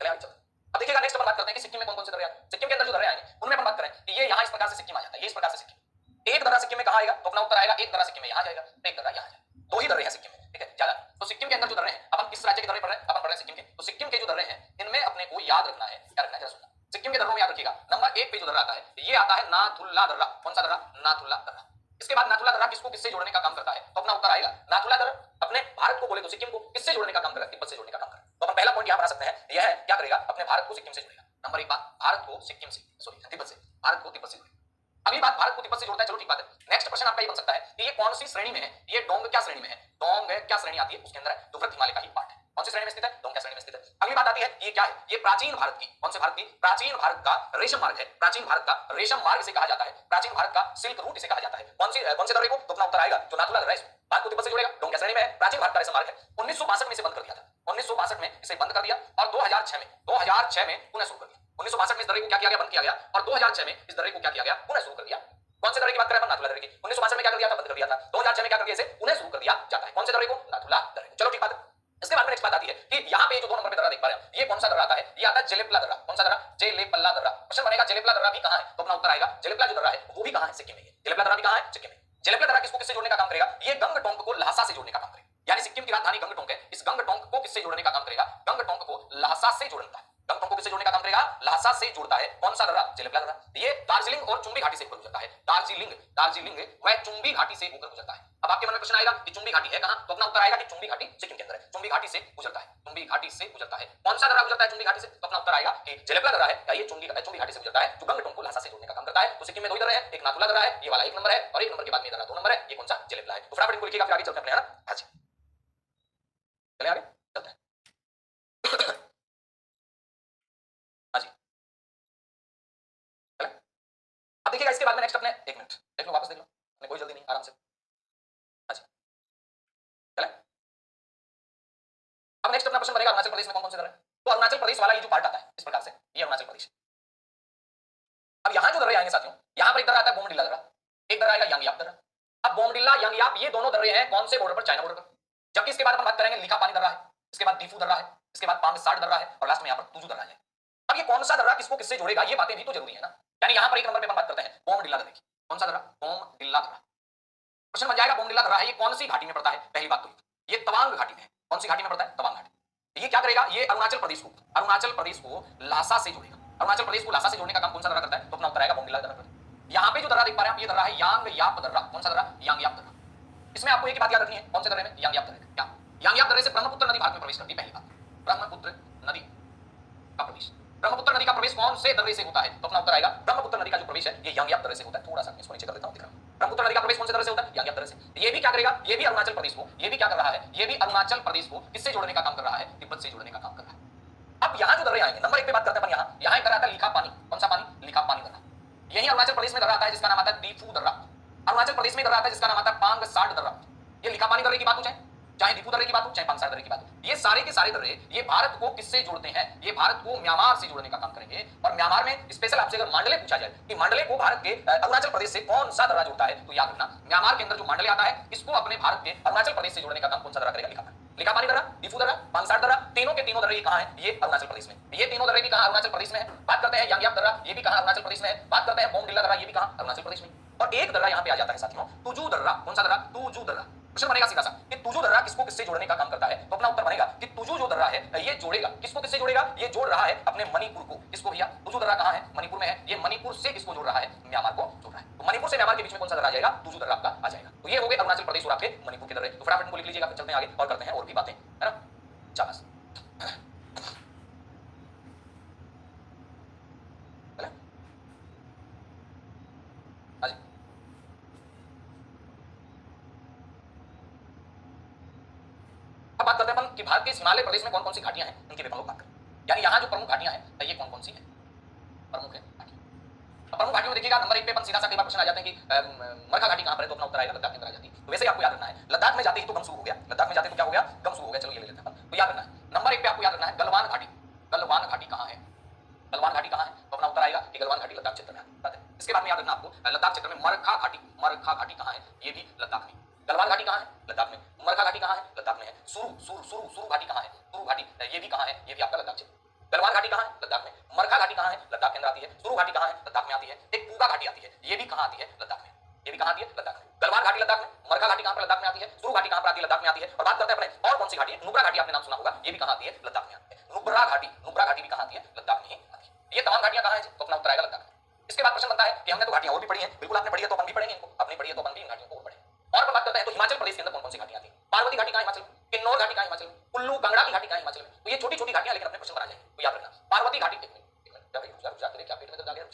चलिए आगे चलते हैं। अब देखिएगा नेक्स्ट अपन बात करते हैं कि सिक्किम में कौन कौन से दर्रे आए। सिक्किम के अंदर जो दर्रे आएंगे उनमें अपन बात करें कि ये यहाँ इस प्रकार से सिक्किम आ जाता है, ये इस प्रकार से सिक्किम। एक दर्रा सिक्किम में कहां आएगा? तो अपना उत्तर आएगा एक दर्रा सिक्किम में यहाँ जाएगा, एक दर्रा यहाँ जाएगा। 2 ही दर्रे हैं सिक्किम में, ठीक है? ज्यादा। तो सिक्किम के अंदर जो दर्रे हैं, अपन किस राज्य के दर्रे पढ़ रहे हैं? अपन पढ़ रहे हैं सिक्किम के। तो सिक्किम के जो दर्रे हैं इनमें अपने को याद रखना है, क्या रखना है जरा सुनना। सिक्किम के दर्रों में याद रखिएगा नंबर 1 पे जो दर्रा आता है ये आता है नाथुला दर्रा। कौन सा दर्रा? नाथुला दर्रा। इसके बाद नाथुला दर्रा किसको किससे जोड़ने का काम करता है? तो अपना उत्तर आएगा नाथुला दर्रा अपने भारत को बोले तो सिक्किम को किससे जोड़ने का काम करेगा? तिब्बत से जोड़ने का काम करेगा। तो अपन पहला पॉइंट यहां बना सकते हैं, यह है क्या करेगा? अपने भारत को सिक्किम से जोड़ेगा। नंबर 1 बात, भारत को सिक्किम से, सॉरी तिब्बत से, भारत को तिब्बत से जोड़ेगा। अगली बात, भारत को तिब्बत से जोड़ता है, चलो ठीक बात है। नेक्स्ट प्रश्न आपका ये बन सकता है कि ये कौन सी श्रेणी में है? ये डोंग क्या श्रेणी में है? डोंग क्या श्रेणी आती है उसके अंदर है? तो वृत्त हिमालय का ही पार्ट है। कौन सी श्रेणी में स्थित है? डोंग क्या श्रेणी में स्थित है। अगली बात आती है ये क्या है? ये प्राचीन भारत की, कौन से भारत की? प्राचीन भारत का रेशम मार्ग है। प्राचीन भारत का रेशम मार्ग इसे कहा जाता है, प्राचीन भारत का सिल्क रूट इसे कहा जाता है। कौन से दर्रे को? तो अपना उत्तर आएगा जो नाथुला दर्रा है, भारत को तिब्बत से जोड़ेगा। डोंग क्या श्रेणी में है? प्राचीन भारत का रेशम मार्ग है। 1962 में इसे बंद कर दिया था, 1962 में इसे बंद कर दिया और 2006 में पुनः शुरू कर दिया। 1962 में इस दर्रे को क्या किया गया? बंद किया गया। और 2006 में इस दर्रे को क्या किया गया? पुनः शुरू कर दिया। कौन से दर्रे की बात करें? नाथुला दर्रे की। 1962 में क्या कर दिया था? बंद कर दिया था। 2006 में क्या कर दिया? इसे पुनः शुरू कर दिया जाता है। कौन से दर्रे को? नाथुला दर्रे। चलो ठीक बात है। इसके बाद में नेक्स्ट बात आती है कि यहाँ पे जो 2 नंबर पे दर्रा देख पा रहे हैं ये कौन सा दर्रा आता है? ये आता है जेलेपला दर्रा। कौन सा दर्रा? जेलेपला दर्रा। प्रश्न बनेगा जेलेपला दर्रा भी कहाँ है? तो अपना उत्तर आएगा जेलेपला जो दर्रा है वो भी कहाँ है? सिक्किम में। जेलेपला दर्रा भी कहाँ है? सिक्किम में। जेलेपला दर्रा किसको किससे जोड़ने का काम करेगा? ये गंगटोक को लहासा से जोड़ने का काम करेगा, यानी सिक्किम की राजधानी गंगटोक है, इस गंगटोक को किससे जोड़ने का काम करेगा? गंगटोक को लहासा से जोड़ता है। गंगटोक को किससे जोड़ने का काम करेगा? लहासा से जोड़ता है। कौन सा दर्रा? जेलेपला दर्रा। ये दार्जिलिंग और चुंबी घाटी से होकर गुजरता है। दार्जिलिंग व चुंबी घाटी से होकर गुजरता है। अब आपके मन में प्रश्न आएगा कि चुंबी घाटी है कहां? तो अपना उत्तर आएगा कि चुंबी घाटी सिक्किम के अंदर है, चुंबी घाटी से गुजरता है, चुंबी घाटी से गुजरता है। कौन सा दर्रा गुजरता है चुंबी घाटी से? तो अपना उत्तर आएगा कि जेलेपला दर्रा है, या ये चुंबी घाटी से गुजरता है जो गंगटोक को लहासा से जोड़ने का काम करता है। तो सिक्किम में 2 ही दर्रे हैं, एक नाथुला दर्रा है, ये वाला 1 नंबर है, और 1 नंबर के बाद में दर्रा 2 नंबर है, ये कौन सा? जेलेपला है। तो फटाफट इनको लिखिएगा फिर आगे चलते हैं अपने। हां जी चलिए आगे चलते हैं। हां जी चले। अब देखिएगा इसके बाद में नेक्स्ट अपने 1 मिनट देख लो, वापस देख लो, अपने कोई जल्दी नहीं, आराम से। हां जी चले। अब नेक्स्ट अपना प्रश्न बनेगा अरुणाचल प्रदेश में कौन कौन से दर्रे हैं? तो अरुणाचल प्रदेश वाला ये जो पार्ट आता है इस प्रकार से, ये अरुणाचल प्रदेश। अब यहां जो दर्रे आएंगे साथियों, यहां पर एक दर्रा आता है बोमडिल्ला दर्रा, एक दर्रा आएगा यांगयाप दर्रा। अब बोमडिल्ला यांगयाप ये दोनों दर्रे हैं कौन से बॉर्डर पर? चाइना बॉर्डर पर। जबकि इसके बाद अपन बात करेंगे लिखापानी दर्रा है, इसके बाद दीफू दर्रा है, इसके बाद पांगसाड़ दर्रा है, और लास्ट में यहां पर तुजू दर्रा है। अब ये कौन सा दर्रा किसको किससे जोड़ेगा ये बातें भी तो जरूरी है ना। यानी यहां पर 1 नंबर पे अपन बात करते हैं बोमडिल्ला दर्रे की। कौन सा दर्रा? बोमडिल्ला दर्रा। प्रश्न बन जाएगा बोमडिल्ला दर्रा है ये कौन सी घाटी में पड़ता है? पहली बात तो ये तवांग घाटी में है। कौन सी घाटी में पड़ता है? तवांग घाटी। ये क्या करेगा? ये अरुणाचल प्रदेश को लहासा से जोड़ेगा। अरुणाचल प्रदेश को लहासा से जोड़ने का काम कौन सा दर्रा करता है? तो अपना उत्तर आएगा बोमडिल्ला दर्रा। यहां पे जो दर्रा देख पा रहे हैं आप, ये दर्रा है यांगयाप दर्रा। कौन सा दर्रा? यांगयाप दर्रा। इसमें आपको एक ही बात याद रखनी है, कौन से दर्रे में? यांगयाप दर्रे। क्या यांगयाप दर्रे से ब्रह्मपुत्र नदी भारत में प्रवेश करती है? पहली बात, ब्रह्मपुत्र नदी का प्रवेश। ब्रह्मपुत्र नदी का प्रवेश कौन से दर्रे से होता है? तो अपना उत्तर आएगा ब्रह्मपुत्र नदी का जो प्रवेश है ये यांगयाप दर्रे से होता है। थोड़ा सा इसको नीचे कर देता हूं, दिख रहा है। ब्रह्मपुत्र नदी का प्रवेश कौन से दर्रे से होता है? यांगयाप दर्रे से। ये भी क्या करेगा? ये भी अरुणाचल प्रदेश को, ये भी क्या कर रहा है? ये भी अरुणाचल प्रदेश को किससे जोड़ने का काम कर रहा है? तिब्बत से जोड़ने का काम कर रहा है। अब यहां जो दर्रे आएंगे, नंबर 1 पे बात करते हैं अपन। यहां एक दर्रा आता है लिखापानी। कौन सा पानी? लिखापानी दर्रा। यही अरुणाचल प्रदेश में दर्रा आता है जिसका नाम आता है दीफू दर्रा। अरुणाचल प्रदेश में दर्रा आता है जिसका नाम आता है पांगसाड़ दर्रा। ये लिखापानी दर्रे की बात हो, चाहे दीफू दर्रे की बात हो, चाहे पांगसाड़ दर्रे की बात हो, ये सारे के सारे दर्रे ये भारत को किससे जोड़ते हैं? ये भारत को म्यांमार से जोड़ने का काम करेंगे। और म्यांमार में स्पेशल आपसे अगर मांडले पूछा जाए कि मांडले को भारत के अरुणाचल प्रदेश से कौन सा दर्रा जोड़ता है, तो याद रखना म्यांमार के अंदर जो मांडले आता है इसको अपने भारत के अरुणाचल प्रदेश से जोड़ने का काम कौन सा दर्रा करेगा? लिखापानी। लिखापानी दर्रा, दीफू दर्रा, पांगसाड़ दर्रा, तीनों के तीनों दर्रे कहां है? ये अरुणाचल प्रदेश में। ये तीनों दर्रे भी कहां? अरुणाचल प्रदेश में है। बात करते हैं यांगयाप दर्रा, ये भी कहां? अरुणाचल प्रदेश में है। बात करते हैं बोमडिल्ला दर्रा, ये भी कहां? अरुणाचल प्रदेश में। और एक दर्रा यहां पे आ जाता है साथियों, तुजू दर्रा। कौन सा दर्रा? तुजू दर्रा। प्रश्न बनेगा सीधा सा कि तुजू दर्रा किसको किससे जोड़ने का काम करता है, तो अपना उत्तर बनेगा कि तुजू जो दर्रा है ये जोड़ेगा, किसको किससे जोड़ेगा, ये जोड़ रहा है अपने मणिपुर को। किसको भैया? तुजू दर्रा कहां है? मणिपुर में है। ये मणिपुर से किसको जोड़ रहा है? म्यांमार को जोड़ रहा है। तो मणिपुर से म्यांमार के बीच में कौन सा दर्रा आ जाएगा? तुजू दर्रा आपका आ जाएगा। तो ये हो गए अरुणाचल प्रदेश और आपके मणिपुर के दर्रे। तो फटाफट इनको लिख लीजिएगा, फिर चलते हैं आगे और करते हैं और भी बातें, है ना। शाबाश। अब बात करते हैं अपन कि भारत के हिमालय प्रदेश में कौन कौन सी घाटियां हैं, उनके भी हम लोग बात करें। यानी यहाँ जो प्रमुख घाटियां हैं ये कौन कौन सी हैं? प्रमुख है घाटियां। अब प्रमुख घाटियों में देखिएगा नंबर 1 पे अपन सीधा सा कई बार क्वेश्चन आ जाते हैं कि मरखा घाटी कहां पर है, तो अपना उत्तर आएगा लद्दाख के अंदर आ जाती है। तो वैसे ही आपको याद रखना है, लद्दाख में जाते ही तो गम शुरू हो गया, लद्दाख में जाते तो क्या हो गया? गम शुरू हो गया। चलो ये ले लेते हैं अपन। तो याद रखना है नंबर 1 पे आपको याद रखना है गलवान घाटी। गलवान घाटी कहां है? गलवान घाटी कहां है? तो अपना उत्तर आएगा कि गलवान घाटी लद्दाख क्षेत्र में आता है। इसके बाद में याद रखना आपको लद्दाख क्षेत्र में मरखा घाटी। मरखा घाटी कहां है? ये भी लद्दाख में। गलवान घाटी कहां है? लद्दाख में। मरखा घाटी कहां है? लद्दाख में है। सुरु घाटी कहां है? सुरु घाटी ये भी कहां है? ये भी आपका लद्दाख क्षेत्र। गलवान घाटी कहां है? लद्दाख में। मरखा घाटी कहां है? लद्दाख के अंदर आती है। सुरु घाटी कहां है? लद्दाख में आती है। एक पूगा घाटी आती है, ये भी कहां आती है? लद्दाख में। ये भी कहां आती है? लद्दाख में। गलवान घाटी लद्दाख में, मरखा घाटी कहां पर? लद्दाख में आती है। सुरु घाटी कहां पर आती है? लद्दाख में आती है। और बात करते हैं अपने और कौन सी घाटी है? नुब्रा घाटी आपने नाम सुना होगा, ये भी कहां आती है? लद्दाख में आती है। नुब्रा घाटी, नुब्रा घाटी भी कहां आती है? लद्दाख में ही आती है। ये तमाम घाटियां कहां हैं? तो अपना उत्तर आएगा लद्दाख में। इसके बाद प्रश्न बनता है कि हमने तो घाटियां और भी पढ़ी हैं, बिल्कुल आपने पढ़ी है तो अपन भी पढ़ेंगे इनको, अपनी पढ़ी है तो अपन भी इन घाटियों को और पढ़ेंगे। और अपन बात करते हैं तो हिमाचल प्रदेश के अंदर कौन कौन सी घाटियां आती है? पार्वती घाटी कहां हिमाचल में? किन्नौर घाटी कहां हिमाचल में? कुल्लू कांगड़ा की घाटी कहां हिमाचल में? तो ये छोटी छोटी घाटियां लेकिन अपने क्वेश्चन बना जाएंगे, तो याद रखना। पार्वती घाटी, एक मिनट क्या भाई रुक जा, क्या पेट में दर्द आ गया?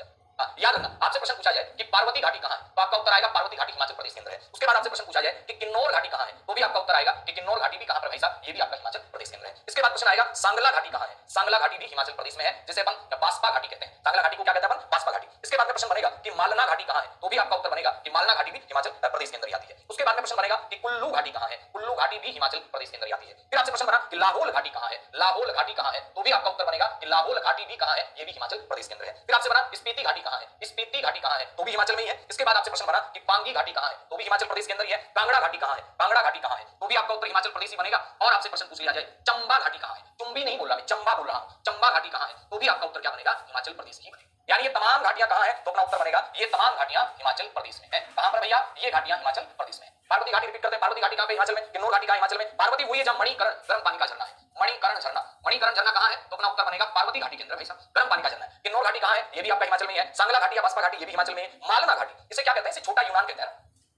याद रखना, आपसे प्रश्न पूछा जाए कि पार्वती घाटी कहां है, तो आपका उत्तर आएगा पार्वती घाटी हिमाचल प्रदेश के अंदर है। उसके बाद आपसे प्रश्न पूछा जाए कि किन्नौर घाटी कहां है, तो भी आपका उत्तर आएगा कि किन्नौर घाटी भी कहां पर भाई साहब? ये भी आपका हिमाचल प्रदेश के अंदर है। इसके बाद क्वेश्चन आएगा सांगला घाटी कहां है? सांगला घाटी भी हिमाचल प्रदेश में है, जिसे अपन बास्पा घाटी कहते हैं। सांगला घाटी को क्या कहते हैं अपन? बास्पा घाटी। इसके बाद में प्रश्न बनेगा कि मालना घाटी कहां है, तो भी आपका उत्तर बनेगा कि मालना घाटी भी हिमाचल प्रदेश के अंदर ही आती है। उसके बाद में प्रश्न बनेगा कि कुल्लू घाटी कहां है, कुल्लू घाटी भी हिमाचल प्रदेश के अंदर ही आती है। फिर आपसे प्रश्न बना कि लाहौल घाटी कहां है, लाहौल घाटी कहां है, तो भी आपका उत्तर बनेगा कि लाहौल घाटी भी कहां है? ये भी हिमाचल प्रदेश के अंदर है। फिर आपसे बना स्पीति घाटी कहां है, स्पीति घाटी कहां है, तो भी हिमाचल में ही है। इसके बाद आपसे प्रश्न बना कि पांगी घाटी कहां है, तो भी हिमाचल प्रदेश के अंदर ही है। कांगड़ा घाटी कहां है, कांगड़ा घाटी कहां है, तो भी आपका उत्तर हिमाचल प्रदेश ही बनेगा। और आपसे प्रश्न पूछ लिया जाए चंबा घाटी कहां है, चुंबी नहीं बोल रहा मैं, चंबा बोल रहा हूं, चंबा घाटी कहां है, तो भी आपका उत्तर क्या बनेगा? हिमाचल प्रदेश ही बनेगा। यानी ये तमाम घाटियां कहां है, तो अपना उत्तर बनेगा ये तमाम घाटियां हिमाचल प्रदेश में है। कहां पर भैया? ये घाटियां हिमाचल प्रदेश में है। पार्वती घाटी रिपीट करते हैं, पार्वती घाटी कहां पे? हिमाचल में। किन्नौर घाटी कहां? हिमाचल में। पार्वती वही है जहां मणिकरण गर्म पानी का झरना है, मणिकरण झरना। मणिकरण झरना कहां है, तो अपना उत्तर बनेगा पार्वती घाटी के अंदर भाई साहब, गर्म पानी का झरना है। किन्नौर घाटी कहां है? ये भी आपका हिमाचल में है। सांगला घाटी या बास्पा घाटी ये भी हिमाचल में है। मालना घाटी, इसे क्या कहते हैं? इसे छोटा यूनान कहते हैं,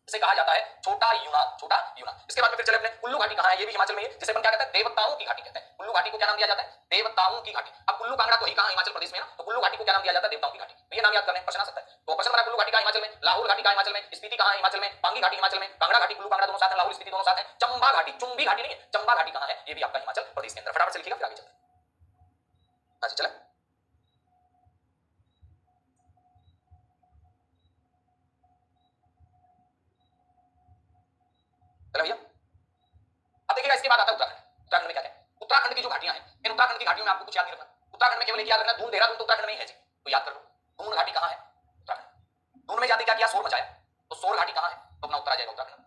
इसे कहा जाता है छोटा यूनान, छोटा यूनान। इसके बाद में फिर चले अपने कुल्लू घाटी कहां है? ये भी हिमाचल में है, जिसे अपन क्या कहते हैं? देवताओं की घाटी कहते हैं। कुल्लू घाटी को क्या नाम दिया जाता है? देवताओं की घाटी। अब कुल्लू कांगड़ा तो ही कहां? हिमाचल प्रदेश में ना, तो कुल्लू घाटी को क्या नाम दिया जाता है? देवताओं की घाटी। तो ये नाम याद करने प्रश्न आ सकता है। तो प्रश्न बना कुल्लू घाटी कहां हिमाचल में, लाहौल घाटी कहां हिमाचल में, स्पीति कहां हिमाचल में, पांगी घाटी हिमाचल में, कांगड़ा घाटी कुल्लू कांगड़ा दोनों साथ हैं, लाहौल स्पीति दोनों साथ हैं। चंबा घाटी, चुंबी घाटी नहीं है, चंबा घाटी कहां है? ये भी आपका हिमाचल प्रदेश के अंदर। फटाफट से लिखिएगा फिर आगे चलते हैं। हां जी चले। चलो भैया अब देखिएगा इसके बाद आता है उत्तराखंड। उत्तराखंड में क्या है? उत्तराखंड की जो घाटियां हैं, इन उत्तराखंड की घाटियों में आपको कुछ याद नहीं रखना। उत्तराखंड में केवल एक याद रखना, दून देहरादून तो उत्तराखंड में ही है जी, तो याद कर लो। दून घाटी कहां है? उत्तराखंड। दून में जाते क्या किया? शोर मचाया, तो शोर घाटी कहां है? तो अपना उत्तर आ जाएगा उत्तराखंड।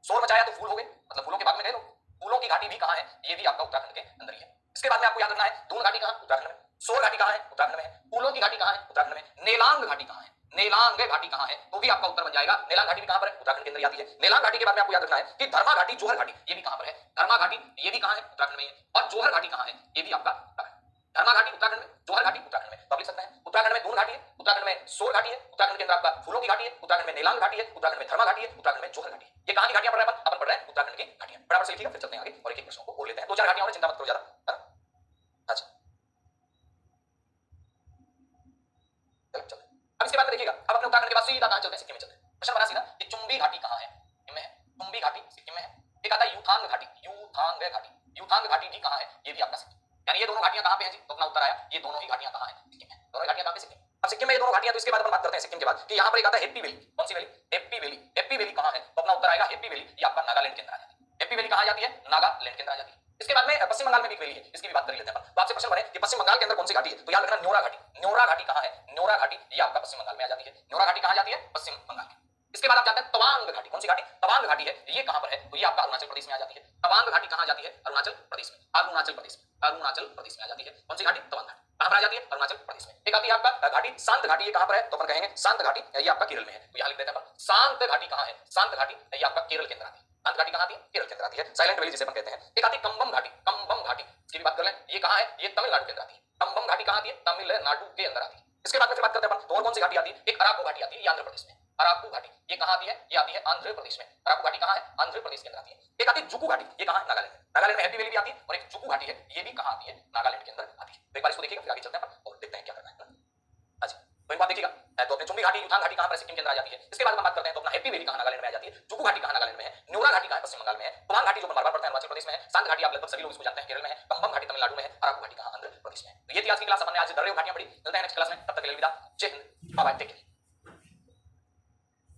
शोर मचाया तो फूल हो गए, मतलब फूलों के बाग में गए लोग, फूलों की घाटी भी कहां है? ये भी आपका उत्तराखंड के अंदर ही है। इसके बाद में आपको याद रखना है दून घाटी कहां? उत्तराखंड में। शोर घाटी कहां है? उत्तराखंड में है। फूलों की घाटी कहां है? उत्तराखंड में। नेलांग घाटी कहां है? नेलांग घाटी कहां है? तो भी आपका उत्तर बन जाएगा नेलांग घाटी भी कहां पर है? उत्तराखंड के अंदर आती है। नेलांग घाटी के बाद में आपको याद रखना है कि धर्मा घाटी, जोहर घाटी ये भी कहां पर है? धर्मा घाटी ये भी कहां है? उत्तराखंड में है। और जोहर घाटी कहां है? ये भी आपका धर्मा घाटी उत्तराखंड में, जोहर घाटी उत्तराखंड में। तो आप लिख सकते हैं उत्तराखंड में दून घाटी है, उत्तराखंड में शोर घाटी है, उत्तराखंड के अंदर आपका फूलों की घाटी है, उत्तराखंड में नेलांग घाटी है, उत्तराखंड में धर्मा घाटी है, उत्तराखंड में जोहर घाटी है। ये कहां की घाटियां पढ़ रहे हैं अपन पढ़ रहे हैं उत्तराखंड की घाटियां। बराबर से लिखिएगा, फिर चलते हैं आगे और एक एक प्रश्नों को और लेते हैं। दो चार घाटियां और चिंता मत करो ज्यादा। अच्छा चलो चलते हैं। अब इसके बाद देखिएगा, अब अपने उत्तराखंड के बाद सीधा कहां चलते हैं? सिक्किम में चलते हैं। प्रश्न बना सीधा कि चुंबी घाटी कहां है? सिक्किम में है। चुंबी घाटी सिक्किम में है। एक आता है यूथांग घाटी, यूथांग घाटी, यूथांग घाटी भी कहां है? ये भी आपका सिक्किम। यानी ये दोनों घाटियां कहां पे हैं जी? तो अपना उत्तर आया ये दोनों ही घाटियां कहां हैं? सिक्किम में। दोनों घाटियां कहां पे? सिक्किम। अब सिक्किम में ये दोनों घाटियां, तो इसके बाद अपन बात करते हैं सिक्किम के बाद कि यहां पर एक आता है हैप्पी वैली। कौन सी valley? Happy valley. Happy valley कहां है? तो अपना उत्तर आएगा हैप्पी वैली, ये आपका नागालैंड के अंदर आ जाती है। हैप्पी वैली कहां जाती है? नागालैंड के अंदर आ जाती है। इसके बाद में पश्चिम बंगाल में भी एक वैली है, इसकी भी बात कर लेते हैं अपन। तो आपसे प्रश्न बने कि पश्चिम बंगाल के अंदर कौन सी घाटी है? तो याद रखना न्योरा घाटी। न्योरा घाटी कहां है? न्योरा घाटी ये आपका पश्चिम बंगाल में आ जाती है। न्योरा घाटी कहां जाती है? पश्चिम बंगाल में। इसके बाद आप जाते हैं तवांग घाटी। कौन सी घाटी? तवांग घाटी है। ये कहां पर है? तो ये आपका अरुणाचल प्रदेश में आ जाती है। तवांग घाटी कहां जाती है? अरुणाचल प्रदेश में। अरुणाचल प्रदेश में, अरुणाचल प्रदेश में आ जाती है। कौन सी घाटी? तवांग घाटी। कहां पर आ जाती है? अरुणाचल प्रदेश में। एक आती है आपका घाटी शांत घाटी। ये कहां पर है? तो अपन कहेंगे शांत घाटी, ये आपका केरल में है। तो यहां लिख देते हैं अपन शांत घाटी कहां है? शांत घाटी ये आपका केरल के अंदर आती है। शांत घाटी कहां आती है? केरल के अंदर आती है। साइलेंट वैली जिसे अपन कहते हैं। एक आती है कंबम घाटी। कंबम घाटी इसकी भी बात कर लें। ये कहां है? ये तमिलनाडु के अंदर आती है। कंबम घाटी कहां आती है? तमिलनाडु के अंदर आती है। इसके बाद में फिर बात करते हैं अपन तो और कौन सी घाटी आती है? एक अराकू घाटी आती है। ये आंध्र प्रदेश में। अराकू घाटी ये कहां आती है? ये आती है आंध्र प्रदेश में। अराकू घाटी कहां है? आंध्र प्रदेश के अंदर आती है। एक आती है जुकू घाटी। ये कहां है? नागालैंड में। नागालैंड में हैप्पी वैली भी आती है और एक जुकू घाटी है। ये भी कहां आती है? नागालैंड के अंदर आती है। तो एक बार इसको देखिएगा, फिर आगे चलते हैं और देखते हैं क्या करना है। अच्छा, तो एक बात देखिएगा, तो अपने चुम्बी घाटी, युथांग घाटी कहां पर? सिक्किम के अंदर आ जाती है। इसके बाद हम बात करते हैं तो अपना हैप्पी वैली कहां? नागालैंड में आ जाती है। जुकू घाटी कहां? नागालैंड में है। न्योरा घाटी कहां? पश्चिम बंगाल में है। तवांग घाटी जो बार-बार पढ़ते हैं अरुणाचल प्रदेश में है। शांत घाटी आप लगभग सभी लोग इसको जानते हैं, केरल में है। कंबम घाटी तमिलनाडु में है। अराकू घाटी कहां? आंध्र प्रदेश में है। तो ये थी आज की क्लास। अपन ने आज दर्रे घाटियां पढ़ी। मिलते हैं नेक्स्ट क्लास में, तब तक के लिए अलविदा। जय Hind, bye bye, take care.